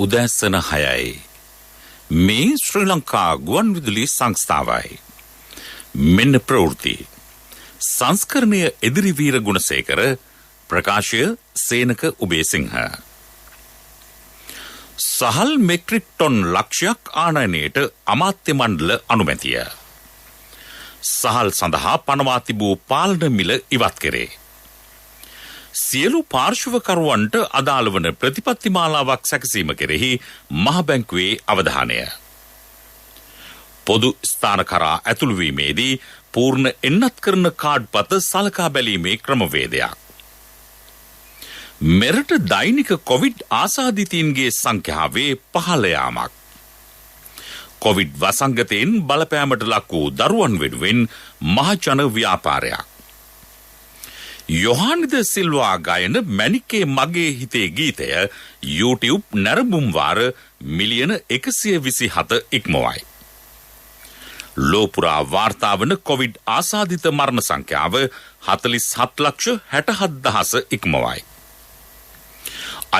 උදෑසන 6යි. මේ ශ්‍රී ලංකා ගුවන්විදුලි සංස්ථාවයි. මෙන්න ප්‍රවෘත්ති. සංස්කරණය එදිරිවීර ගුණසේකර, ප්‍රකාශය සේනක උබේසිංහ. සහල් මෙට්‍රික් ටොන් ලක්ෂයක් ආනයනයට අමාත්‍ය මණ්ඩල අනුමැතිය. සහල් සඳහා පනවා තිබූ පාලන මිල ඉවත් කෙරේ. සියලු පාර්ශවකරුවන්ට අදාළ වන ප්‍රතිපත්ති මාලාවක් සැකසීම කෙරෙහි මහ බැංකුවේ අවධානය. පොදු ස්ථාන කරා ඇතුළුවීමේදී පූර්ණ එන්නත් කරන කාඩ්පත සලකා බැලීමේ ක්‍රමවේදයක්. මෙරට දෛනික කොවිඩ් ආසාදිතයින්ගේ සංඛ්‍යාවේ පහළ යාමක්. කොවිඩ් වසංගතයෙන් බලපෑමට ලක් වූ දරුවන් වෙනුවෙන් මහජන ව්‍යාපාරයක්. යොහානිද සිල්වා ගායන මැනිකේ මගේ හිතේ ගීතය YouTube නැරඹුම් වාර මිලියන 127 ඉක්මවයි. ලෝපුරා වාර්තා වන කොවිඩ් ආසාදිත මරණ සංඛ්‍යාව 47,67,000 ඉක්මවයි.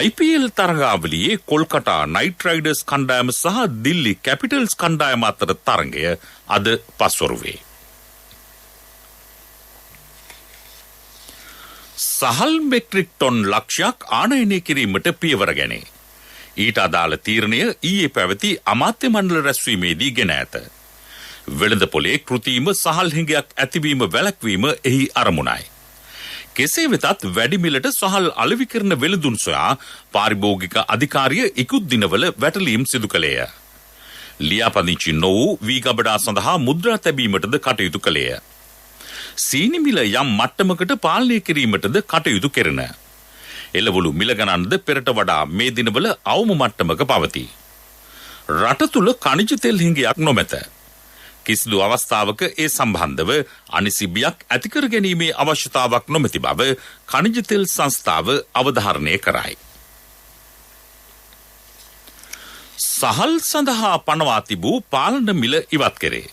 IPL තරගාවලියේ කොල්කතා නයිට් රයිඩර්ස් කණ්ඩායම සහ දිල්ලි කැපිටල්ස් කණ්ඩායම අතර තරගය අද පස්වරුවේ. සහල් මෙට්‍රික් ටොන් ලක්ෂයක් ආනයනය කිරීමට පියවර ගැනේ. ඊට අදාළ තීරණය ඊයේ පැවති අමාත්‍ය මණ්ඩල රැස්වීමේදී ගෙන ඇත. වෙළඳපොලේ කෘතිම සහල් හිඟයක් ඇතිවීම වැළැක්වීම එහි අරමුණයි. කෙසේ වෙතත් වැඩි මිලට සහල් අලෙවි කරන වෙළඳුන් සොයා පාරිභෝගික අධිකාරිය ඉක්ුත් දිනවල වැටලීම් සිදු කළේය. ලියාපදිංචි නොවූ වී ගබඩා සඳහා මුද්‍රා තැබීමටද කටයුතු කළේය. සීනි මිල යම් මට්ටමකට පාලනය කිරීමටද කටයුතු කෙරෙන. එළවලු මිල ගණන්ද පෙරට වඩා මේ දිනවල අවම මට්ටමක පවතී. රට තුල ඛනිජ තෙල් හිඟයක් නොමැත. කිසිදු අවස්ථාවක ඒ සම්බන්ධව අනිසි බියක් ඇති කර ගැනීමේ අවශ්‍යතාවක් නොමැති බව ඛනිජ තෙල් සංස්ථාව අවධාරණය කරයි. සහල් සඳහා පනවා තිබූ පාලන මිල ඉවත් කෙරේ.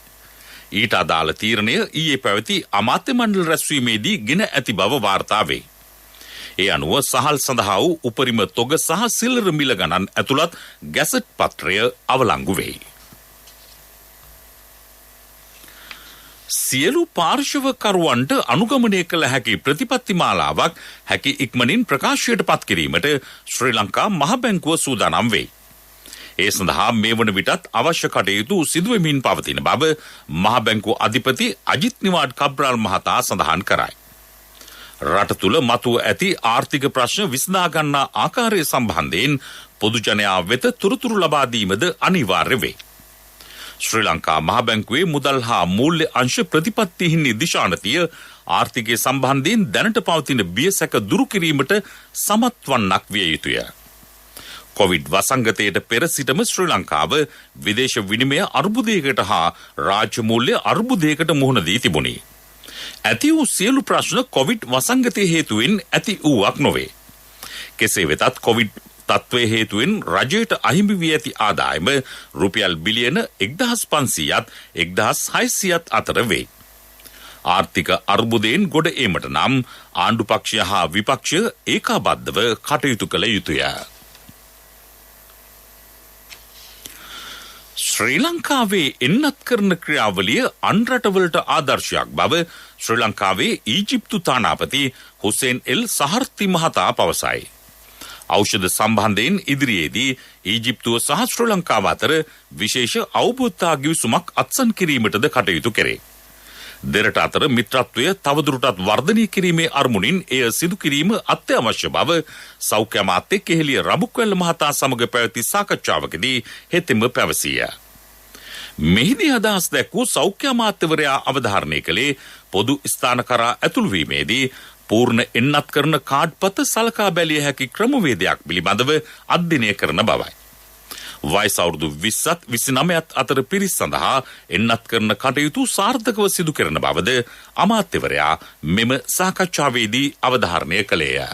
ඊට අදාළ තීරණය ඊයේ පැවති අමාත්‍ය මණ්ඩල රැස්වීමේදී ගෙන ඇති බව වාර්තා වේ. ඒ අනුව සහල් සඳහා වූ උපරිම තොග සහ සිල්ලර මිල ගණන් ඇතුළත් ගැසට් පත්‍රය අවලංගු වෙයි. සියලු පාර්ශවකරුවන්ට අනුගමනය කළ හැකි ප්‍රතිපත්ති මාලාවක් හැකි ඉක්මනින් ප්‍රකාශයට පත් කිරීමට ශ්‍රී ලංකා මහ බැංකුව සූදානම් වේ. ඒ සඳහා මේ වන විටත් අවශ්‍ය කටයුතු සිදුවෙමින් පවතින බව මහ බැංකුව අධිපති අජිත් නිවාඩ් කබ්‍රාල් මහතා සඳහන් කරයි. රට තුල මතුව ඇති ආර්ථික ප්‍රශ්න විසඳා ගන්නා ආකාරය සම්බන්ධයෙන් පොදු ජනයා වෙත තොරතුරු ලබා දීමද අනිවාර්ය වේ. ශ්‍රී ලංකා මහ බැංකුවේ මුදල් හා මූල්‍ය අංශ ප්‍රතිපත්තිහිමි දිශානතිය ආර්ථිකය සම්බන්ධයෙන් දැනට පවතින බියසැක දුරු කිරීමට සමත් වන්නක් විය යුතුය. කොවිඩ් වසංගතයට පෙර සිටම ශ්‍රී ලංකාව විදේශ විනිමය අර්බුදයකට හා රාජ්‍ය මූල්‍ය අර්බුදයකට මුහුණ දී තිබුණි. ඇති වූ සියලු ප්‍රශ්න කොවිඩ් වසංගතය හේතුවෙන් ඇති වූවක් නොවේ. කෙසේ වෙතත් කොවිඩ් තත්ත්වය හේතුවෙන් රජයට අහිමි වී ඇති ආදායම රුපියල් බිලියන 1,500ත් 1,600ත් අතර වේ. ආර්ථික අර්බුදයෙන් ගොඩ ඒමට නම් ආණ්ඩු පක්ෂය හා විපක්ෂය ඒකාබද්ධව කටයුතු කළ යුතුය. ශ්‍රී ලංකාවේ එන්නත් කරන ක්‍රියාවලිය අන් රටවලට ආදර්ශයක් බව ශ්‍රී ලංකාවේ ඊජිප්තු තානාපති හුසේන් එල් සහර්ති මහතා පවසයි. ඖෂධ සම්බන්ධයෙන් ඉදිරියේදී ඊජිප්තුව සහ ශ්‍රී ලංකාව අතර විශේෂ අවබෝධතා ගිවිසුමක් අත්සන් කිරීමටද කටයුතු කෙරේ. දෙරට අතර මිත්‍රත්වය තවදුරටත් වර්ධනය කිරීමේ අරමුණින් එය සිදු කිරීම අත්‍යවශ්‍ය බව සෞඛ්‍ය අමාත්‍ය කෙහෙලිය රබුක්වැල්ල මහතා සමග පැවති සාකච්ඡාවකදී හෙතෙම පැවසිය. මෙහිදී අදහස් දැක්වූ සෞඛ්‍ය අමාත්‍යවරයා අවධාරණය කළේ පොදු ස්ථාන කරා ඇතුළුවීමේදී පූර්ණ එන්නත් කරන කාඩ්පත සලකා බැලිය හැකි ක්‍රමවේදයක් පිළිබඳව අධ්‍යයනය කරන බවයි. වයස අවුරුදු 20ත් 29ත් අතර පිරිස් සඳහා එන්නත් කරන කටයුතු සාර්ථකව සිදු කරන බවද අමාත්‍යවරයා මෙම සාකච්ඡාවේදී අවධාරණය කළේය.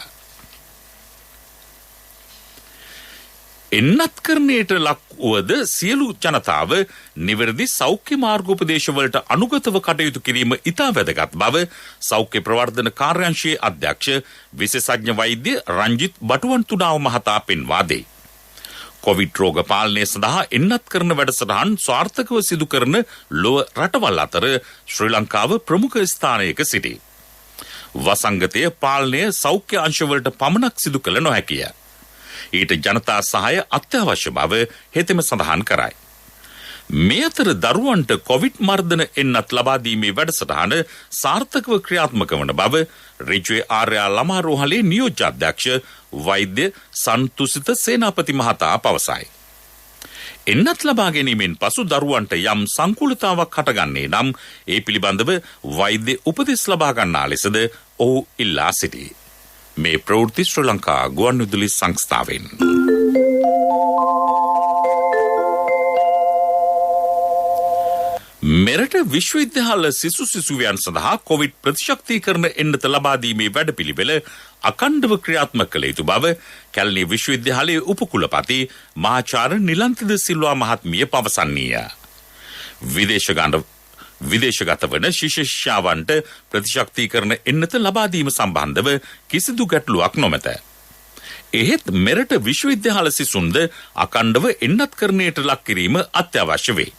එන්නත් කරණයට ලක් වුවද සියලු ජනතාව නිවැරදි සෞඛ්‍ය මාර්ගෝපදේශවලට අනුගතව කටයුතු කිරීම ඉතා වැදගත් බව සෞඛ්‍ය ප්‍රවර්ධන කාර්යාංශයේ අධ්‍යක්ෂ විශේෂඥ වෛද්‍ය රංජිත් බටුවන්තුඩාව මහතා පෙන්වා දෙයි. කොවිඩ් රෝග පාලනය සඳහා එන්නත් කරන වැඩසටහන් ස්වාර්ථකව සිදු කරන ලොව රටවල් අතර ශ්‍රී ලංකාව ප්‍රමුඛ ස්ථානයක සිටී. වසංගතය පාලනය සෞඛ්‍ය අංශවලට පමණක් සිදු කළ නොහැකිය. ඊට ජනතා සහාය අත්‍යවශ්‍ය බව හෙතෙම සඳහන් කරයි. මේ අතර දරුවන්ට කොවිඩ් මර්ධන එන්නත් ලබා දීමේ වැඩසටහන සාර්ථකව ක්‍රියාත්මක වන බව රිජ්වේ ආර්යා ළමා රෝහලේ නියෝජ්‍ය අධ්‍යක්ෂ වෛද්‍ය සන්තුසිත සේනාපති මහතා පවසයි. එන්නත් ලබා ගැනීමෙන් පසු දරුවන්ට යම් සංකූලතාවක් හටගන්නේ නම් ඒ පිළිබඳව වෛද්‍ය උපදෙස් ලබා ගන්නා ලෙසද ඔහු ඉල්ලා සිටී. මේ ප්‍රවෘත්ති ශ්‍රී ලංකා ගුවන්විදුලි සංස්ථාවෙන්. මෙරට විශ්වවිද්‍යාල සිසු සිසුවියන් සඳහා කොවිඩ් ප්‍රතිශක්තිකරණ එන්නත ලබා දීමේ වැඩපිළිවෙල අඛණ්ඩව ක්‍රියාත්මක කළ යුතු බව කැලණි විශ්වවිද්‍යාලයේ උපකුලපති මහාචාර්ය නිලන්තිද සිල්වා මහත්මිය පවසන්නීය. විදේශගත වන ශිෂ්‍යයන්ට ප්‍රතිශක්තිකරණ එන්නත ලබා දීම සම්බන්ධව කිසිදු ගැටලුවක් නොමැත. එහෙත් මෙරට විශ්වවිද්‍යාල සිසුන්ද අඛණ්ඩව එන්නත්කරණයට ලක් කිරීම අත්‍යවශ්‍ය වේ.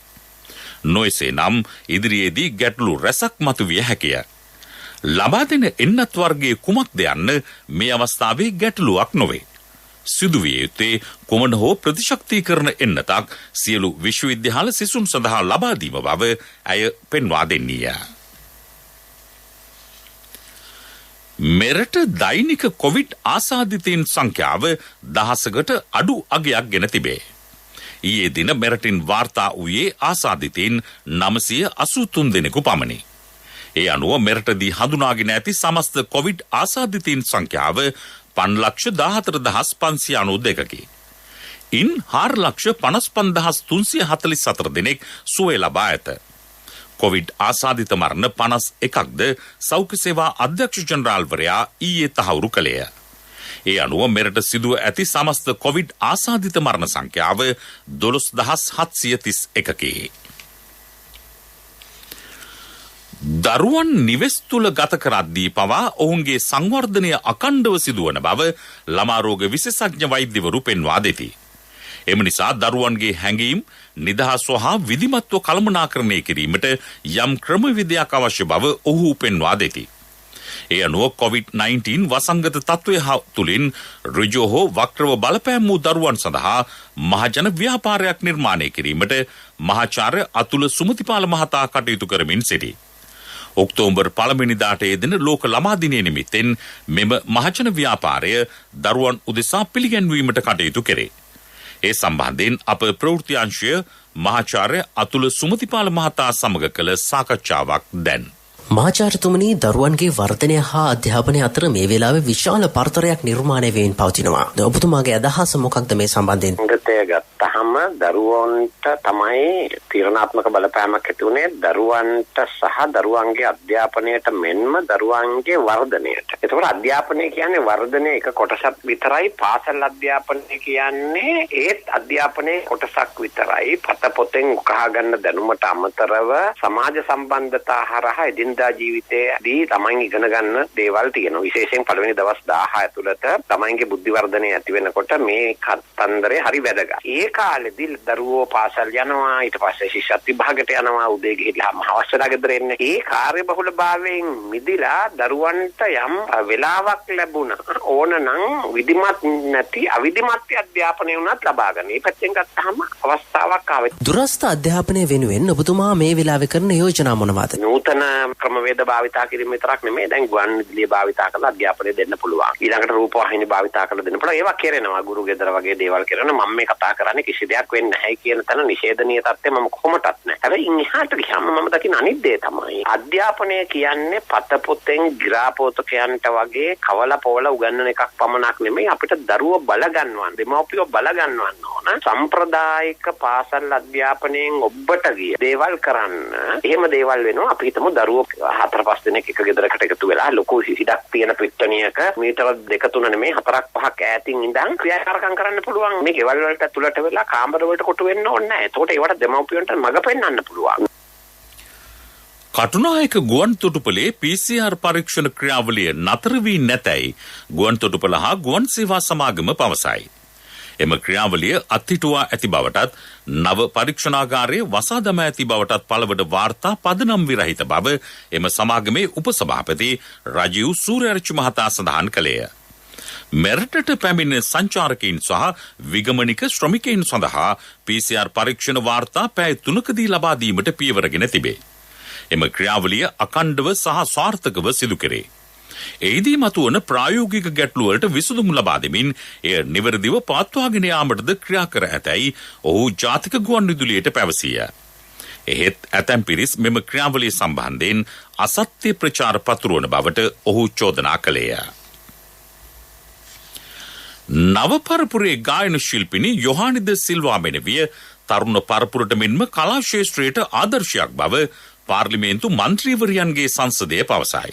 නොයසේ නම් ඉදිරියේදී ගැටලු රැසක් මතුවිය හැකිය. ලබා දෙන එන්නත් වර්ගයේ කුමක්ද යන්න මේ අවස්ථාවේ ගැටලුවක් නොවේ. සිදුවිය යුත්තේ කොමන හෝ ප්‍රතිශක්තිකරණ එන්නතක් සියලු විශ්වවිද්‍යාල සිසුන් සඳහා ලබා දීම බව ඇය පෙන්වා දෙන්නීය. මෙරට දෛනික කොවිඩ් ආසාදිතයින් සංඛ්‍යාව දහසකට අඩු අගයක් ගෙන තිබේ. ඊයේ දින මෙරටින් වාර්තා වූයේ ආසාදිතයින් 983 දෙනෙකු පමණි. ඒ අනුව මෙරටදී හඳුනාගෙන ඇති සමස්ත කොවිඩ් ආසාදිතයින් සංඛ්‍යාව 5,14,592කි. ඉන් 4,55,344 දෙනෙක් සුවය ලබා ඇත. කොවිඩ් ආසාදිත මරණ 51ක්ද සෞඛ්‍ය සේවා අධ්‍යක්ෂ ජනරාල්වරයා ඊයේ තහවුරු කළේය. ඒ අනුව මෙරට සිදුව ඇති සමස්ත කොවිඩ් ආසාදිත මරණ සංඛ්‍යාව 12,731කි. දරුවන් නිවෙස් තුල ගත කරද්දී පවා ඔවුන්ගේ සංවර්ධනය අඛණ්ඩව සිදුවන බව ළමා රෝග විශේෂඥ වෛද්‍යවරු පෙන්වා දෙති. එම නිසා දරුවන්ගේ හැඟීම් නිදහස්ව හා විධිමත්ව කළමනාකරණය කිරීමට යම් ක්‍රමවිධයක් අවශ්‍ය බව ඔහු පෙන්වා දෙති. ඒ අනුව COVID-19 වසංගත තත්ත්වය තුළින් ඍජුව හෝ වක්‍රව බලපෑම් වූ දරුවන් සඳහා මහජන ව්‍යාපාරයක් නිර්මාණය කිරීමට මහාචාර්ය අතුල සුමතිපාල මහතා කටයුතු කරමින් සිටී. ඔක්තෝබර් 1 වෙනිදාට යෙදෙන ලෝක ළමා දිනය නිමිත්තෙන් මෙම මහජන ව්‍යාපාරය දරුවන් උදෙසා පිළිගැන්වීමට කටයුතු කෙරේ. ඒ සම්බන්ධයෙන් අප ප්‍රවෘත්ති අංශය මහාචාර්ය අතුල සුමතිපාල මහතා සමග කළ සාකච්ඡාවක් දැන්. මහාචාර්යතුමනි, දරුවන්ගේ වර්ධනය හා අධ්‍යාපනය අතර මේ වෙලාවේ විශාල පරතරයක් නිර්මාණය වෙමින් පවතිනවා. ඔබතුමාගේ අදහස මොකක්ද මේ සම්බන්ධයෙන්? ගත්තහම දරුවන්ට තමයි තීරණාත්මක බලපෑමක් ඇති වුණේ දරුවන්ට සහ දරුවන්ගේ අධ්‍යාපනයට මෙන්ම දරුවන්ගේ වර්ධනයට. ඒතකොට අධ්‍යාපනය කියන්නේ වර්ධනය එක කොටසක් විතරයි. පාසල් අධ්‍යාපනය කියන්නේ ඒත් අධ්‍යාපනයේ කොටසක් විතරයි. පොතෙන් උකහා ගන්න දැනුමට අමතරව සමාජ සම්බන්ධතා හරහා එදිනදා ජීවිතයේදී තමන් ඉගෙන ගන්න දේවල් තියෙනවා. විශේෂයෙන් පළවෙනි දවස් 10 ඇතුළත තමන්ගේ බුද්ධි වර්ධනය ඇති වෙනකොට මේ කතන්දරේ හරි වැදගත්. ඒ කාලෙදී දරුවෝ පාසල් යනවා, ඊට පස්සේ ශිෂ්‍යත් විභාගයට යනවා, උදේ ගිහිල්ලා හවස වෙලා ගෙදර එන්නේ. ඒ කාර්යබහුලභාවයෙන් මිදිලා දරුවන්ට යම් වෙලාවක් ලැබුණා. ඕනනම් විධිමත් නැති අවිධිමත් අධ්‍යාපනය උනත් ලබා ගන්න. මේ පැත්තෙන් ගත්තාම අවස්ථාවක් ආවේ. දුරස්ථ අධ්‍යාපනය වෙනුවෙන් ඔබතුමා මේ වෙලාවේ කරන යෝජනා මොනවාද? නූතන ක්‍රමවේද භාවිතා කිරීම විතරක් නෙමෙයි, දැන් ගුවන් විදුලිය භාවිතා කරලා අධ්‍යාපනය දෙන්න පුළුවන්. ඊළඟට රූපවාහිනී භාවිතා කරලා දෙන්න පුළුවන්. ඒවා කරනවා. ගුරු ගෙදර වගේ දේවල් කරනවා. මම මේ කතා කරන්නේ කිසි දෙයක් වෙන්නේ නැහැ කියන තැන නිෂේධනීය තත්ත්වය මම කොහොමදත් නැහැ. හැබැයි ඉන්හාට ගියාම මම දකින අනිත් දේ තමයි අධ්‍යාපනය කියන්නේ පතපොතෙන් ග්‍රාපෝතකයන්ට වගේ කවලා පොවලා උගන්වන එකක් පමණක් නෙමෙයි. අපිට දරුවෝ බල ගන්නවන්න, දෙමව්පියෝ බල ගන්නවන්න ඕන. සම්ප්‍රදායික පාසල් අධ්‍යාපනයෙන් ඔබට ගිය දේවල් කරන්න. එහෙම දේවල් වෙනවා. අපි හිතමු දරුවෝ 4-5 දෙනෙක් එක ගෙදරකට එකතු වෙලා ලොකු හිඩක් තියෙන පිට්ටනියක මීටර 2-3 නෙමෙයි 4-5ක් ඈතින් ඉඳන් ක්‍රියාකාරකම් කරන්න පුළුවන්. මේ ගෙවල් වලට ඇතුළට වෙලා කාමර වලට කොටු වෙන්න ඕනේ නැහැ. එතකොට ඒවට දෙමව්පියන්ට මඟ පෙන්වන්න පුළුවන්. කටුනායක ගුවන් තොටුපළේ PCR පරීක්ෂණ ක්‍රියාවලිය නතර වී නැතැයි ගුවන් තොටුපළ හා ගුවන් සේවා සමාගම පවසයි. එම ක්‍රියාවලිය අත්හිටුවා ඇති බවටත් නව පරීක්ෂණාගාරයේ වසා දමා ඇති බවටත් පළවට වාර්තා පදනම් විරහිත බව එම සමාගමේ උපසභාපති රජීව් සූර්යරච්චි මහතා සඳහන් කළේය. මෙරටට පැමිණ සංචාරකයින් සහ විගමනික ශ්‍රමිකයින් සඳහා PCR පරීක්ෂණ වාර්තා පැය 3කදී ලබා දීමට පියවරගෙන තිබේ. එම ක්‍රියාවලිය අඛණ්ඩව සහ සාර්ථකව සිදු කෙරේ. එහිදී මතුවන ප්‍රායෝගික ගැටලුවලට විසඳුම් ලබා දෙමින් එය නිවැරදිව පවත්වාගෙන යාමටද ක්‍රියා කර ඇතැයි ඔහු ජාතික ගුවන්විදුලියට පැවසීය. එහෙත් ඇතැම් පිරිස් මෙම ක්‍රියාවලිය සම්බන්ධයෙන් අසත්‍ය ප්‍රචාර පතුරවන බවට ඔහු චෝදනා කළේය. නව පරපුරේ ගායන ශිල්පිනි යොහානිද සිල්වා මෙනවිය තරුණ පරපුරට මෙන්ම කලා ක්ෂේත්‍රයට ආදර්ශයක් බව පාර්ලිමේන්තු මන්ත්‍රීවරයන්ගේ සංසදය පවසයි.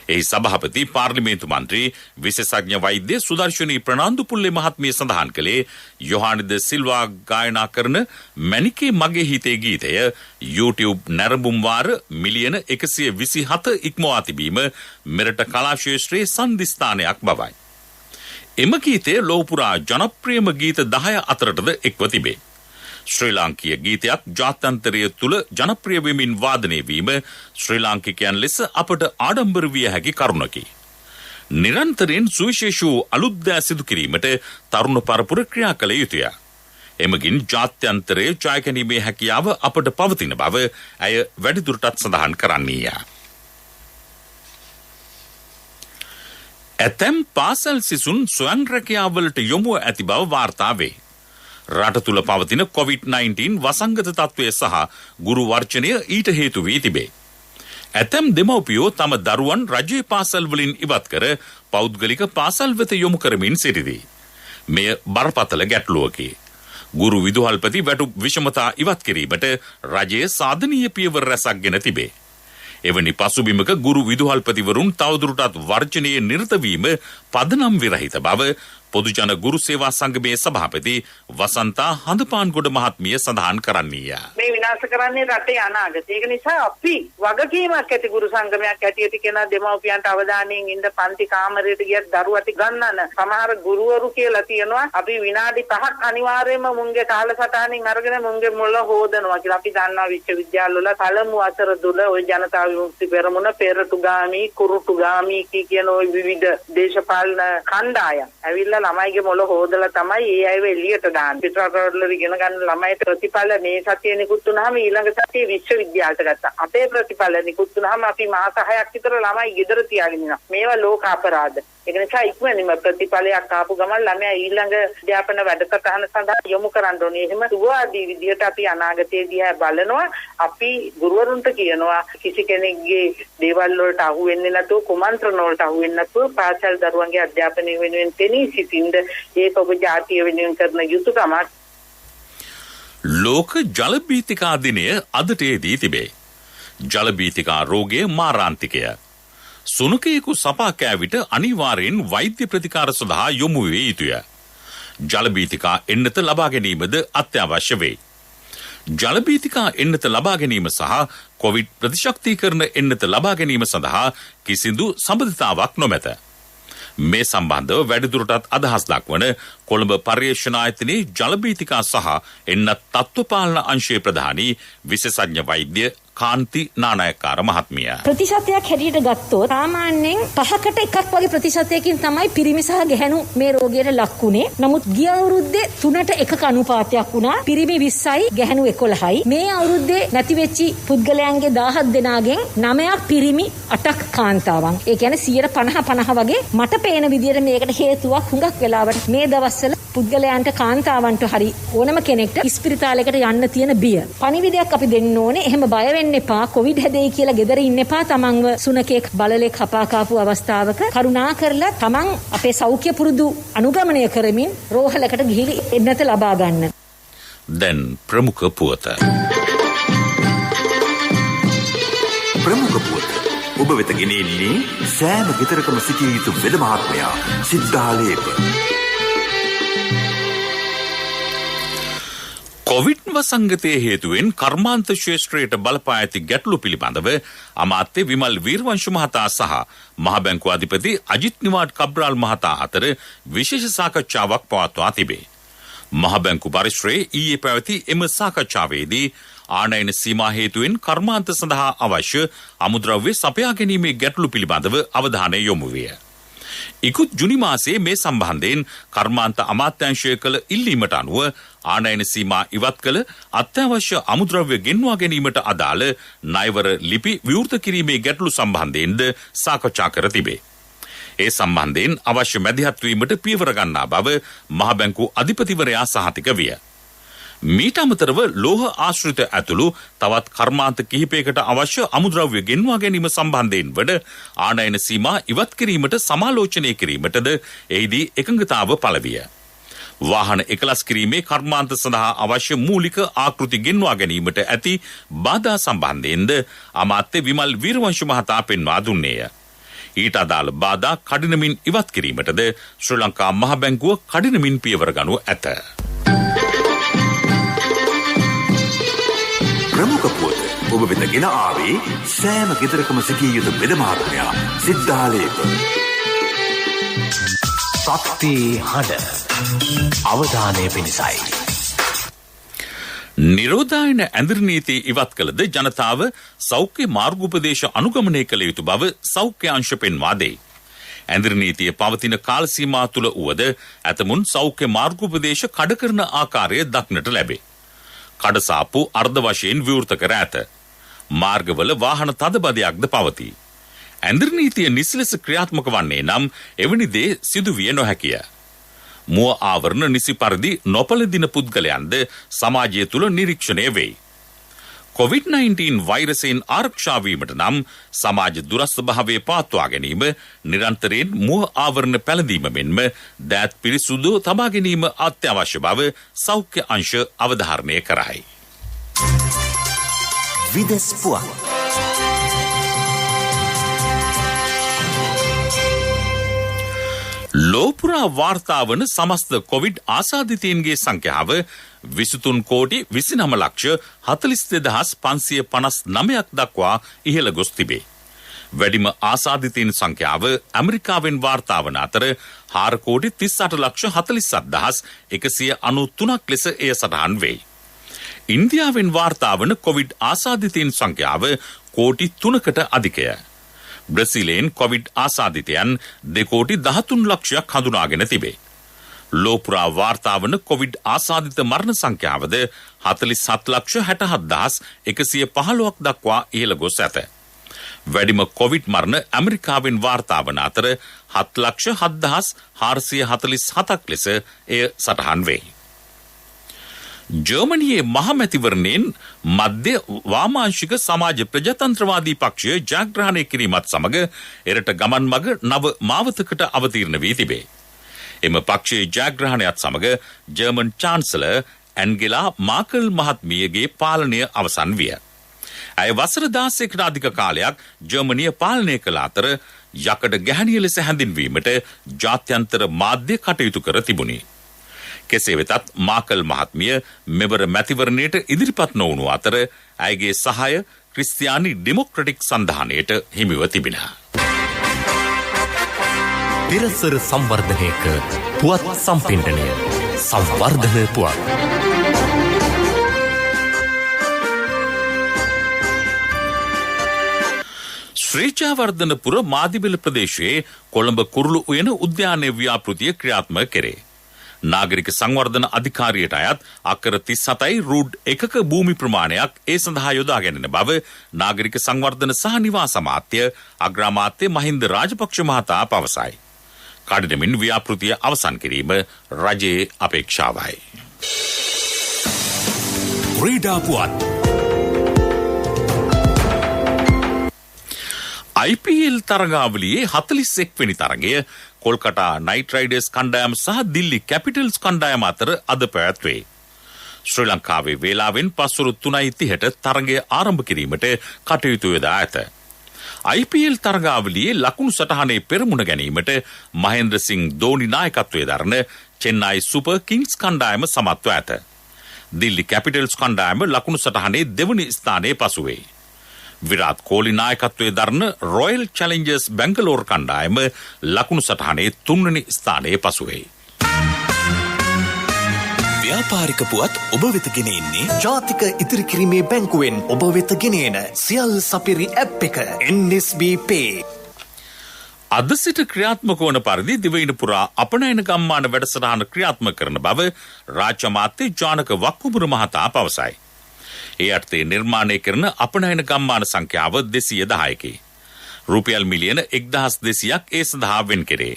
එහි සභාපති පාර්ලිමේන්තු මන්ත්‍රී විශේෂඥ වෛද්‍ය සුදර්ශනී ප්‍රනාන්දුපුල්ලේ මහත්මිය සඳහන් කළේ යොහානිද සිල්වා ගායනා කරන මැනිකේ මගේ හිතේ ගීතය YouTube නැරඹුම් වාර මිලියන 127 ඉක්මවා තිබීම මෙරට කලා ක්ෂේත්‍රයේ සන්ධිස්ථානයක් බවයි. එම ගීතය ලෝපුරා ජනප්‍රියම ගීත 10 අතරටද එක්ව තිබේ. ශ්‍රී ලාංකීය ගීතයක් ජාත්‍යන්තරය තුළ ජනප්‍රිය වෙමින් වාදනය වීම ශ්‍රී ලාංකිකයන් ලෙස අපට ආඩම්බර විය හැකි කරුණකි. නිරන්තරයෙන් සුවිශේෂ වූ අලුත් දෑ සිදු කිරීමට තරුණ පරපුර ක්‍රියා කළ යුතුය. එමගින් ජාත්‍යන්තරයේ ජය ගැනීමේ හැකියාව අපට පවතින බව ඇය වැඩිදුරටත් සඳහන් කරන්නීය. ඇතැම් පාසල් සිසුන් ස්වයං රැකියාවලට යොමුව ඇති බව වාර්තා වේ. රට තුළ පවතින COVID-19 වසංගත තත්ත්වය සහ ගුරු වර්ජනය ඊට හේතු වී තිබේ. ඇතැම් දෙමව්පියෝ තම දරුවන් රජයේ පාසල් වලින් ඉවත් කර පෞද්ගලික පාසල් වෙත යොමු කරමින් සිටිති. මෙය බරපතල ගැටලුවකි. ගුරු විදුහල්පති වැටුප් විෂමතා ඉවත් කිරීමට රජයේ සාධනීය පියවර රැසක් ගෙන තිබේ. එවැනි පසුබිමක ගුරු විදුහල්පතිවරුන් තවදුරටත් වර්ජනයේ නිරත වීම පදනම් විරහිත බව පොදුජන ගුරු සේවා සංගමේ සභාපති වසන්තා හඳපාන්ගොඩ මහත්මිය සඳහන් කරන්නීය. මේ විනාශ කරන්නේ රටේ අනාගතය. ඒක නිසා අපි වගකීමක් ඇති ගුරු සංගමයක් ඇටියට කියන දෙමව්පියන්ට අවධානයෙන් ඉන්න පන්ති කාමරයට ගියත් දරුවට ගන්නන සමහර ගුරුවරු කියලා තියෙනවා අපි විනාඩි 5ක් අනිවාර්යයෙන්ම මුංගේ කාලසටහනින් අරගෙන මුංගේ මොළ හොදනවා කියලා. අපි දන්නවා විශ්වවිද්‍යාලවල පළමු අතර දුල ওই ජනතා විමුක්ති පෙරමුණ පෙරටුගාමි කුරුටුගාමි කියන ওই විවිධ දේශපාලන කණ්ඩායම් ඇවිල්ලා ළමයිගේ මොළ හොදලා තමයි ඒ අයව එළියට දාන්නේ. පිටරටවල ඉගෙන ගන්න ළමයිට ප්‍රතිඵල මේ සතියේ නිකුත් වුණාම ඊළඟ සතියේ විශ්වවිද්‍යාලයට ගත්තා. අපේ ප්‍රතිඵල නිකුත් වුණාම අපි මාස 6ක් විතර ළමයි ගෙදර තියාගෙන ඉන්නවා. මේවා ලෝක අපරාධ. ඒක නිසා ඉක්මනින්ම ප්‍රතිඵලයක් ආපු ගමන් ළමයා ඊළඟ අධ්‍යාපන වැඩසටහන සඳහා යොමු කරන්න ඕනේ. එහෙම සුවාදී විදිහට අපි අනාගතයේ දිහා බලනවා. අපි ගුරුවරුන්ට කියනවා කිසි කෙනෙක්ගේ දේවල් වලට අහු වෙන්නේ නැතුව කුමන්ත්‍රණ වලට අහු වෙන්නේ නැතුව පාසල් දරුවන්ගේ අධ්‍යාපනය වෙනුවෙන් තෙනී සිටින්න ඒක ඔබ ජාතිය වෙනුවෙන් කරන යුතුකමක්. ලෝක ජල බීතිකා දිනය අදට දී තිබේ. ජල බීතිකා රෝගය මාරාන්තිකය. සුනකයෙකු සපා කෑවිට අනිවාර්යෙන් වෛද්‍ය ප්‍රතිකාර සඳහා යොමු විය යුතුය. ජල බීතිකා එන්නත ලබා ගැනීමද අත්‍යවශ්‍ය වේ. ජල බීතිකා එන්නත ලබා ගැනීම සහ කොවිඩ් ප්‍රතිශක්තිකරණ එන්නත ලබා ගැනීම සඳහා කිසිදු සම්බන්ධතාවක් නොමැත. මේ සම්බන්ධව වැඩිදුරටත් අදහස් දක්වන කොළඹ පර්යේෂණ ආයතනයේ ජල බීතිකා සහ එන්නත් තත්ත්වපාලන අංශයේ ප්‍රධානී විශේෂඥ වෛද්‍ය කාන්ති නානායක්කාර මහත්මිය. ප්‍රතිශතයක් හැටියට ගත්තොත් සාමාන්‍යයෙන් 5කට එකක් වගේ ප්‍රතිශතයකින් තමයි පිරිමි සහ ගැහැණු මේ රෝගයට ලක්ුණේ. නමුත් ගිය අවුරුද්දේ 3ට 1ක අනුපාතයක් වුණා. පිරිමි 20යි ගැහැණු 11යි. මේ අවුරුද්දේ නැති වෙච්ච පුද්ගලයන්ගේ 17 දෙනාගෙන් 9ක් පිරිමි 8ක් කාන්තාවන්. ඒ කියන්නේ 50 වගේ මට පේන විදිහට මේකට හේතුවක් හුඟක් වෙලාවට මේ දවස්වල පුද්ගලයන්ට කාන්තාවන්ට හරි ඕනම කෙනෙක්ට ඉස්පිරිතාලයකට යන්න තියෙන බිය. පණිවිඩයක් අපි දෙන්න ඕනේ. එහෙම බය වෙන්න එපා. කොවිඩ් හැදෙයි කියලා ගෙදර ඉන්න එපා. තමන්ව සුනකෙක් බලලෙක් හපා කාපු අවස්ථාවක කරුණා කරලා තමන් අපේ සෞඛ්‍ය පුරුදු අනුගමනය කරමින් රෝහලකට ගිහිලි එන්නත ලබා ගන්න. දැන් ප්‍රමුඛ පුවත. ප්‍රමුඛ පුවත ඔබ වෙත ගෙනෙන්නේ සෑම ගෙදරකම සිටිය යුතු වෙද මහත්මයා සිද්ධාලේප. කොවිඩ් වසංගතයේ හේතුවෙන් කර්මාන්ත ක්ෂේත්‍රයට බලපා ඇති ගැටලු පිළිබඳව අමාත්‍ය විමල් වීරවංශ මහතා සහ මහ බැංකුව අධිපති අජිත් නිවාඩ් කබ්‍රාල් මහතා අතර විශේෂ සාකච්ඡාවක් පවත්වා තිබේ. මහ බැංකු පරිශ්‍රයේ ඊයේ පැවති එම සාකච්ඡාවේදී ආනයන සීමා හේතුවෙන් කර්මාන්ත සඳහා අවශ්‍ය අමුද්‍රව්‍ය සපයා ගැනීමේ ගැටලු පිළිබඳව අවධානය යොමු විය. ඉකුත් ජුනි මාසයේ මේ සම්බන්ධයෙන් කර්මාන්ත අමාත්‍යාංශය කළ ඉල්ලීමට අනුව ආනයන සීමා ඉවත් කළ අත්‍යවශ්‍ය අමුද්‍රව්‍ය ගෙන්වා ගැනීමට අදාළ ණයවර ලිපි විවෘත කිරීමේ ගැටලු සම්බන්ධයෙන්ද සාකච්ඡා කර තිබේ. ඒ සම්බන්ධයෙන් අවශ්‍ය මැදිහත් වීමට පියවර ගන්නා බව මහ බැංකු අධිපතිවරයා සහතික විය. මීට අමතරව ලෝහ ආශ්‍රිත ඇතුළු තවත් කර්මාන්ත කිහිපයකට අවශ්‍ය අමුද්‍රව්‍ය ගෙන්වා ගැනීම සම්බන්ධයෙන් වඩ ආනයන සීමා ඉවත් කිරීමට සමාලෝචනය කිරීමටද එහිදී එකඟතාව පළ විය. වාහන එකලස් කිරීමේ කර්මාන්ත සඳහා අවශ්‍ය මූලික ආකෘති ගෙන්වා ගැනීමට ඇති බාධා සම්බන්ධයෙන්ද අමාත්‍ය විමල් වීරවංශ මහතා පෙන්වා දුන්නේය. ඊට අදාළ බාධා කඩිනමින් ඉවත් කිරීමටද ශ්‍රී ලංකා මහ බැංකුව කඩිනමින් පියවර ගනු ඇත. ප්‍රමුඛ පුවත ඔබ වෙත ගෙන ආවේ සෑම ගෙදරකම සිටිය යුතු වෙද මහත්මයා සිද්ධාලේක. සත්‍ය හඬ අවධානය පිණිසයි. නිරෝධායන ඇඳිරි නීති ඉවත් කළද ජනතාව සෞඛ්‍ය මාර්ගෝපදේශ අනුගමනය කළ යුතු බව සෞඛ්‍ය අංශ පෙන්වා දෙයි. ඇඳිරි නීතිය පවතින කාල සීමා තුළ වුවද ඇතමුන් සෞඛ්‍ය මාර්ගෝපදේශ කඩ කරන ආකාරය දක්නට ලැබේ. කඩසාප්පු අර්ධ වශයෙන් විවෘත කර ඇත. මාර්ගවල වාහන තදබදයක්ද පවතී. ඇඳිරි නීතිය නිසි ලෙස ක්‍රියාත්මක වන්නේ නම් එවැනි දේ සිදුවිය නොහැකිය. මුව ආවරණ නිසි පරිදි නොපළඳින පුද්ගලයන්ද සමාජය තුළ නිරීක්ෂණය වෙයි. COVID-19 වෛරසයෙන් ආරක්ෂා වීමට නම් සමාජ දුරස්ථ භාවය පවත්වා ගැනීම, නිරන්තරයෙන් මුව ආවරණ පැළඳීම මෙන්ම දෑත් පිරිසුදු තබා ගැනීම අත්‍යවශ්‍ය බව සෞඛ්‍ය අංශ අවධාරණය කරයි. විදෙස් පුවත්. ලෝපුරා වාර්තා වන සමස්ත කොවිඩ් ආසාදිතයින්ගේ සංඛ්‍යාව 23 කෝටි 29 ලක්ෂ 42559ක් දක්වා ඉහළ ගොස් තිබේ. වැඩිම ආසාදිතයින් සංඛ්‍යාව ඇමරිකාවෙන් වාර්තා වන අතර 4 කෝටි 38 ලක්ෂ 47193ක් ලෙස එය සටහන් වෙයි. ඉන්දියාවෙන් වාර්තා වන කොවිඩ් ආසාදිතයින් සංඛ්‍යාව කෝටි 3කට අධිකය. බ්‍රසීලයෙන් කොවිඩ් ආසාදිතයන් 2 කෝටි 13 ලක්ෂයක් හඳුනාගෙන තිබේ. ලෝපුරා වාර්තා වන කොවිඩ් ආසාදිත මරණ සංඛ්‍යාවද 47 ලක්ෂ 67115ක් දක්වා ඉහළ ගොස් ඇත. වැඩිම කොවිඩ් මරණ ඇමරිකාවෙන් වාර්තා වන අතර 7 ලක්ෂ 7447ක් ලෙස එය සටහන් වේ. ජර්මනියේ මහමැතිවරණයෙන් මධ්‍ය වාමාංශික සමාජ ප්‍රජාතන්ත්‍රවාදී පක්ෂය ජයග්‍රහණය කිරීමත් සමග එරට ගමන් මග නව මාවතකට අවතීර්ණ වී තිබේ. එම පක්ෂයේ ජයග්‍රහණයත් සමග ජර්මන් චාන්සලර් ඇන්ගෙලා මාකල් මහත්මියගේ පාලනය අවසන් විය. ඇය වසර 16කට අධික කාලයක් ජර්මනිය පාලනය කළ අතර යකඩ ගැහැණිය ලෙස හැඳින්වීමට ජාත්‍යන්තර මාධ්‍ය කටයුතු කර තිබුණි. කෙසේ වෙතත් මාකල් මහත්මිය මෙවර මැතිවරණයට ඉදිරිපත් නොවුණු අතර ඇයගේ සහාය ක්‍රිස්තියානි ඩෙමොක්‍රටික් සන්ධානයට හිමිව තිබෙනවා. තිරසර සංවර්ධනයක පුවත් සම්පින්ඩනය සංවර්ධන පුවත්. ශ්‍රීජාවර්ධනපුර මාදිබෙල ප්‍රදේශයේ කොළඹ කුරුළු උයන උද්‍යානය ව්‍යාපෘතිය ක්‍රියාත්මක කෙරේ. නාගරික සංවර්ධන අධිකාරියට අයත් අක්කර 37යි රූඩ් එකක භූමි ප්‍රමාණයක් ඒ සඳහා යොදා ගැනෙන බව නාගරික සංවර්ධන සහ නිවාස අමාත්‍ය අග්‍රාමාත්‍ය මහින්ද රාජපක්ෂ මහතා පවසයි. කඩිනමින් ව්‍යාපෘතිය අවසන් කිරීම රජයේ අපේක්ෂාවයි. ක්‍රීඩා පුවත්. IPL තරගාවලියේ 41 වෙනි තරගය කොල්කතා නයිට් රයිඩර්ස් කණ්ඩායම සහ දිල්ලි කැපිටල්ස් කණ්ඩායම අතර අද පැවැත්වේ. ශ්‍රී ලංකාවේ වේලාවෙන් පස්වරු 3:30ට තරගය ආරම්භ කිරීමට කටයුතු යොදා ඇත. IPL තරගාවලියේ ලකුණු සටහනේ පෙරමුණ ගැනීමට මහේන්ද්‍ර සිං ධෝනි නායකත්වයේ දරන චෙන්නයි සුපර් කිංස් කණ්ඩායම සමත්ව ඇත. දිල්ලි කැපිටල්ස් කණ්ඩායම ලකුණු සටහනේ දෙවනි ස්ථානයේ පසුවේ. විරාත් කෝලි නායකත්වයේ දරන රොයල් චැලෙන්ජර්ස් බැංගලෝර් කණ්ඩායම ලකුණු සටහනේ 3 වෙනි ස්ථානයේ පසුවේ. ව්‍යාපාරික පුවත් ඔබ වෙත ගෙන එන්නේ ජාතික ඉතිරිකිරීමේ බැංකුවෙන් ඔබ වෙත ගෙනෙන සියල් සපිරි ඇප් එක NSB Pay. අද සිට ක්‍රියාත්මක වන පරිදි දිවයින පුරා අපනයන ගම්මාන වැඩසටහන ක්‍රියාත්මක කරන බව රාජ්‍ය අමාත්‍ය ජානක වක්කුඹුර මහතා පවසයි. ඒ අර්ථයේ නිර්මාණය කරන අපනයන ගම්මාන සංඛ්‍යාව 210කි. රුපියල් මිලියන 1200ක් ඒ සඳහා වෙන් කෙරේ.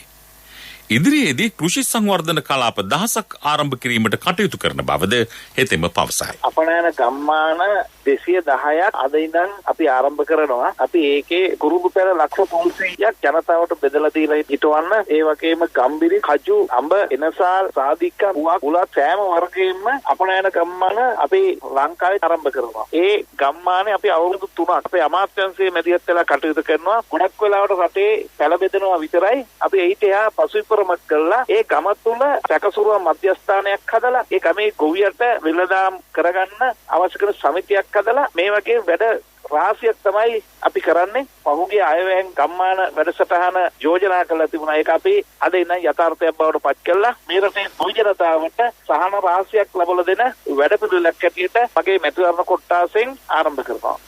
ඉදිරියේදී කෘෂි සංවර්ධන කලාප 10ක් ආරම්භ කිරීමට කටයුතු කරන බවද හෙතෙම පවසයි. අපනයන ගම්මාන 210ක් අද ඉඳන් අපි ආරම්භ කරනවා. අපි ඒකේ කුරුළු පෙර ලක්ෂ 300ක් ජනතාවට බෙදලා දීලා හිටවන්න. ඒ වගේම ගම්බිරි, කජු, අඹ, එනසාල්, සාදික්ක, උලත් සෑම වර්ගයෙන්ම අපනයන ගම්මාන අපි ලංකාවේ ආරම්භ කරනවා. ඒ ගම්මානේ අපි අවුරුදු 3ක් අපේ අමාත්‍යාංශයේ මැදිහත් වෙලා කටයුතු කරනවා. ගොඩක් වෙලාවට රටේ පැල බෙදනවා විතරයි. අපි ඊට එහා පසුවිපරමක් කළා. ඒ ගම තුල සැකසුරුව මධ්‍යස්ථානයක් හදලා ඒ ගමේ ගොවියට වෙළඳාම් කරගන්න අවශ්‍ය කරන සමිතියක් හදලා මේ වගේ වැඩ රාශියක් තමයි අපි කරන්නේ. පහුගිය අයවැයෙන් ගම්මාන වැඩසටහන යෝජනා කරලා තිබුණා. ඒක අපි අද ඉඳන් යථාර්ථයක් බවට පත් කළා. මේ රටේ ජනතාවට සහන රාශියක් ලබා දෙන වැඩපිළිවෙලක් ඇටියට මගේ මැතිවරණ කොට්ටාසෙන් ආරම්භ කරනවා.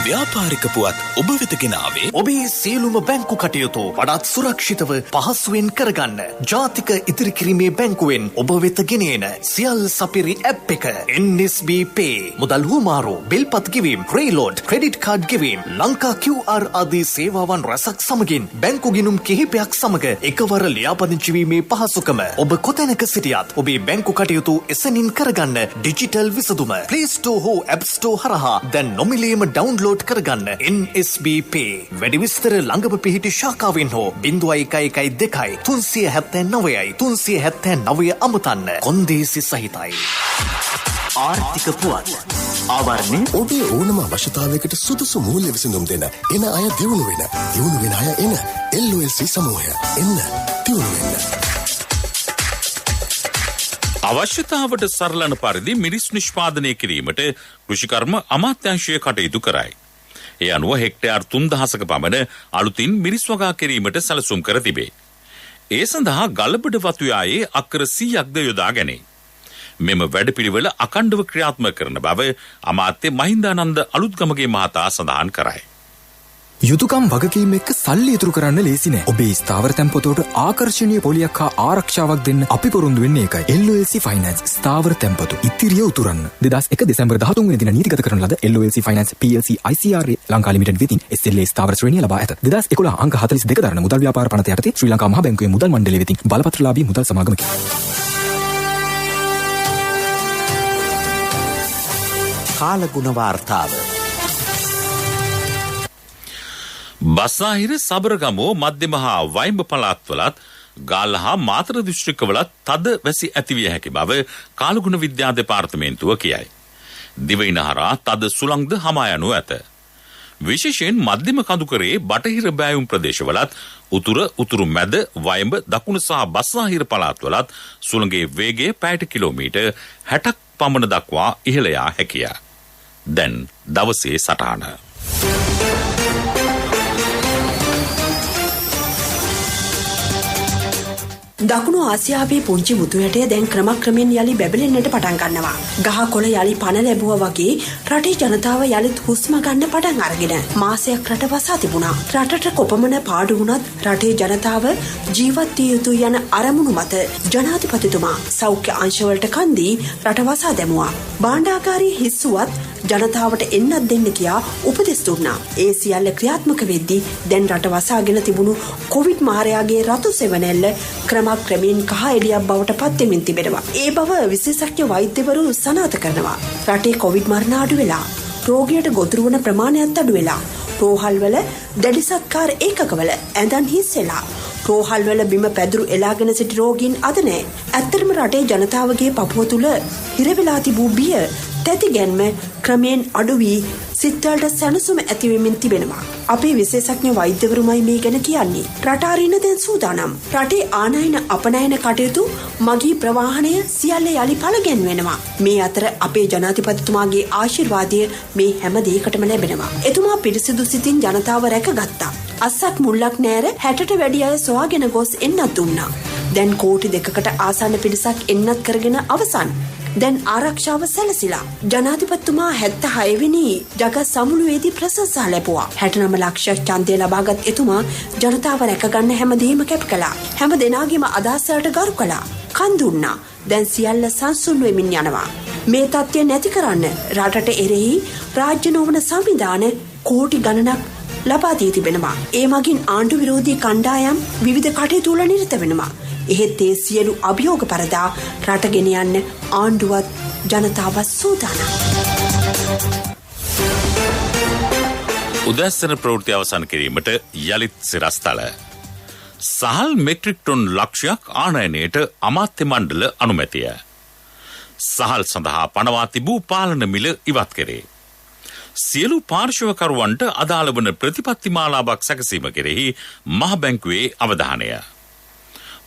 ව්‍යාපාරික පුවත් ඔබ වෙත ගෙන ආවේ ඔබේ සියලුම බැංකු කටයුතු වඩාත් සුරක්ෂිතව පහසුවෙන් කරගන්න ජාතික ඉතිරිකිරීමේ බැංකුවෙන් ඔබ වෙත ගෙනෙන සියල් සපිරි ඇප් එක NSB Pay. මුදල් හුමාරු, බිල්පත් ගෙවීම, ක්‍රේලෝඩ්, ක්‍රෙඩිට් කාඩ් ගෙවීම, ලංකා QR ආදී සේවාවන් රැසක් සමගින් බැංකු ගිණුම් කිහිපයක් සමග එකවර ලියාපදිංචි වීමේ පහසුකම. ඔබ කොතැනක සිටියත් ඔබේ බැංකු කටයුතු එසැනින් කරගන්න ඩිජිටල් විසඳුම Play Store හෝ App Store හරහා දැන් නොමිලේම ඩවුන්ලෝඩ් කරගන්න NSB Pay. වැඩි විස්තර ළඟම පිහිටි ශාඛාවෙන් හෝ 0112 379යි 379 අමතන්න. කොන්දේසි සහිතයි. ආර්ථික පුවත් ආවරණය ඔබේ ඕනම අවශ්‍යතාවයකට සුදුසු මූල්‍ය විසඳුම් දෙන එන අය දියුණු වෙන අය එන LOLC සමූහය එන්න දියුණු වෙන්න. අවශ්‍යතාවට සරලන පරිදි මිරිස් නිෂ්පාදනය කිරීමට කෘෂිකර්ම අමාත්‍යාංශය කටයුතු කරයි. ඒ අනුව හෙක්ටයාර් 3000ක පමණ අලුතින් මිරිස් වගා කිරීමට සැලසුම් කර තිබේ. ඒ සඳහා ගල්බඩ වතුයායේ අක්කර 100ක්ද යොදා ගැනේ. මෙම වැඩපිළිවෙල අකණ්ඩව ක්‍රියාත්මක කරන බව අමාත්‍ය මහින්දානන්ද අලුත්ගමගේ මහතා සඳහන් කරයි. යුතුයකම් වගකීම් එක්ක සල්ලි ඉතුරු කරන්න ලේසි නෑ. ඔබේ ස්ථාවර තැන්පතට ආකර්ෂණීය පොලියක් හා ආරක්ෂාවක් දෙන්න අපි පොරොන්දු වෙන්නේ ඒකයි. LOLC Finance ස්ථාවර තැන්පතු ඉතිරිය උතුරන්න. 2001 දෙසැම්බර් 13 වෙනි දින නීතිගත කරන ලද LOLC Finance PLC ICRA Lanka limited වෙතින් SLA ස්ථාවර ශ්‍රේණිය ලබා ඇත. 2011 අංක 42 දරන මුදල් ව්‍යාපාර පනත යටතේ ශ්‍රී ලංකා මහ බැංකුවේ මුදල් මණ්ඩලය වෙතින් බලපත්‍රලාභී මුදල් සමාගමකි. කාලගුණ වාර්තාව. බස්නාහිර සබරගමුව මධ්‍යම හා වයිඹ පළාත්වලත් ගාල්ල හා මාතර දිස්ත්‍රික්කවලත් තද වැසි ඇතිවිය හැකි බව කාලගුණ විද්‍යා දෙපාර්තමේන්තුව කියයි. දිවයින හරහා තද සුළංද හමා යනු ඇත. විශේෂයෙන් මධ්‍යම කඳුකරේ බටහිර බෑයුම් ප්‍රදේශවලත් උතුරු මැද වයිඹ දකුණු සහ බස්නාහිර පළාත්වලත් සුළඟේ වේගය පැයට කිලෝමීටර් 60ක් පමණ දක්වා ඉහළ යා හැකිය. දැන් දවසේ සටහන. දකුණු ආසියාවේ පුංචි මුතුහැටය දැන් ක්‍රමක්‍රමයෙන් යලි බැබලෙන්නට පටන් ගන්නවා. ගහ කොළ යලි පණ ලැබුවා වගේ රටේ ජනතාව යලිත් හුස්ම ගන්න පටන් අරගෙන මාසයක් රට වසා තිබුණා. රටට කොපමණ පාඩු වුණත් රටේ ජනතාව ජීවත් විය යුතු යන අරමුණු මත ජනාධිපතිතුමා සෞඛ්‍ය අංශවලට කන් දී රට වසා දැමුවා. භාණ්ඩාගාරයේ හිස්සුවත් ජනතාවට එන්නත් දෙන්න කියා උපදෙස් දුන්නා. ඒ සියල්ල ක්‍රියාත්මක වෙද්දී දැන් රට වසාගෙන තිබුණු කොවිඩ් මාරයාගේ රතු සෙවණැල්ල ක්‍රමයෙන් කහ එළියක් බවට පත් වෙමින් තිබෙනවා. ඒ බව විශේෂඥ වෛද්‍යවරු සනාථ කරනවා. රටේ කොවිඩ් මරණ අඩු වෙලා, රෝගියට ගොදුරු වන ප්‍රමාණයත් අඩු වෙලා, රෝහල්වල දැඩි සත්කාර ඒකකවල ඇඳන් හිස්සෙලා, රෝහල්වල බිම පැදුරු එලාගෙන සිටි රෝගීන් අද නැහැ. ඇත්තටම රටේ ජනතාවගේ පපුව තුල හිර වෙලා තිබූ බිය තැති ගැන්ම ක්‍රමයෙන් අඩු වී සිත්වලට සැනසුම ඇති වෙමින් තිබෙනවා. අපේ විශේෂඥ වෛද්‍යවරුමයි මේ ගැන කියන්නේ. රට අරින්න දැන් සූදානම්. රටේ ආනයන අපනයන කටයුතු මගී ප්‍රවාහනය සියල්ල යලි පළගෙන්වෙනවා. මේ අතර අපේ ජනාධිපතිතුමාගේ ආශිර්වාදය මේ හැම දෙයකටම ලැබෙනවා. එතුමා පිරිසිදු සිතින් ජනතාව රැකගත්තා. අස්සක් මුල්ලක් නෑර 60ට වැඩි අය සොයාගෙන ගොස් එන්නත් දුන්නා. දැන් කෝටි 2කට ආසන්න පිරිසක් එන්නත් කරගෙන අවසන්. දැන් ආරක්ෂාව සැලසිලා. ජනාධිපතිතුමා 76 වෙනි ජගත් සමුළුවේදී ප්‍රශංසා ලැබුවා. 69 ලක්ෂ ඡන්දය ලබාගත් එතුමා ජනතාව රැකගන්න හැමදේම කැප කළා. හැම දෙනාගේම අදහසට ගරු කළා. කන් දුන්නා. දැන් සියල්ල සංසුන් වෙමින් යනවා. මේ තත්ත්වය නැති කරන්න රටට එරෙහි රාජ්‍ය නොවන සංවිධාන කෝටි ගණනක් ලබා දී තිබෙනවා. ඒ මගින් ආණ්ඩු විරෝධී කණ්ඩායම් විවිධ කටයුතු වල නිරත වෙනවා. එහෙත් ඒ සියලු අභියෝග පරදා රට ගෙන යන්න ආණ්ඩුවත් ජනතාවත් සූදානම්. උදැස්සන ප්‍රවෘත්ති අවසන් කිරීමට යලිත් සිරස්තල. සහල් මෙට්‍රික් ටොන් ලක්ෂයක් ආනයනයට අමාත්‍ය මණ්ඩල අනුමැතිය. සහල් සඳහා පනවා තිබූ පාලන මිල ඉවත් කෙරේ. සියලු පාර්ශවකරුවන්ට අදාළ වන ප්‍රතිපත්ති මාලාවක් සැකසීම කෙරෙහි මහ බැංකුවේ අවධානය.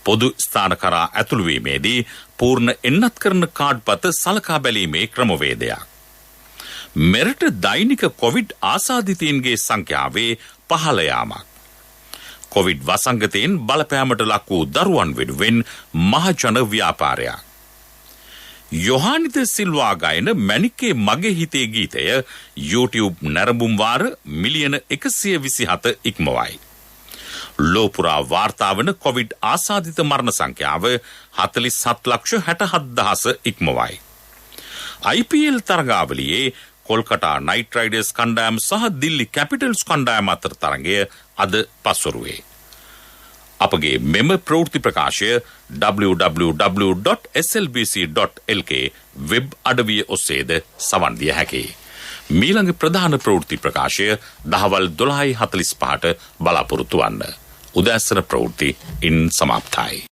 පොදු ස්ථාන කරා ඇතුළු වීමේදී පූර්ණ එන්නත් කරන කාඩ්පත සලකා බැලීමේ ක්‍රමවේදයක්. මෙරට දෛනික කොවිඩ් ආසාදිතයින්ගේ සංඛ්‍යාවේ පහළ යාමක්. කොවිඩ් වසංගතයෙන් බලපෑමට ලක් වූ දරුවන් වෙනුවෙන් මහජන ව්‍යාපාරයක්. යොහානිද සිල්වා ගයන මැණික්කේ මගේ හිතේ ගීතය YouTube නැරඹුම් වාර මිලියන 127 ඉක්මවයි. ලෝපුරා වාර්තාවන කොවිඩ් ආසාදිත මරණ සංඛ්‍යාව 47,67,000 ඉක්මවයි. IPL තරගාවලියේ කොල්කතා නයිට් රයිඩර්ස් කණ්ඩායම සහ දිල්ලි කැපිටල්ස් කණ්ඩායම අතර තරගය අද පස්වරුවේ. අපගේ මෙම ප්‍රවෘත්ති ප්‍රකාශය www.slbc.lk වෙබ් අඩවිය ඔස්සේද සවන් දිය හැකියි. මීළඟ ප්‍රධාන ප්‍රවෘත්ති ප්‍රකාශය දහවල් 12:45ට බලාපොරොත්තු වන්න. උදැස්සන ප්‍රවෘත්ති ඉන් සමාප්තයි.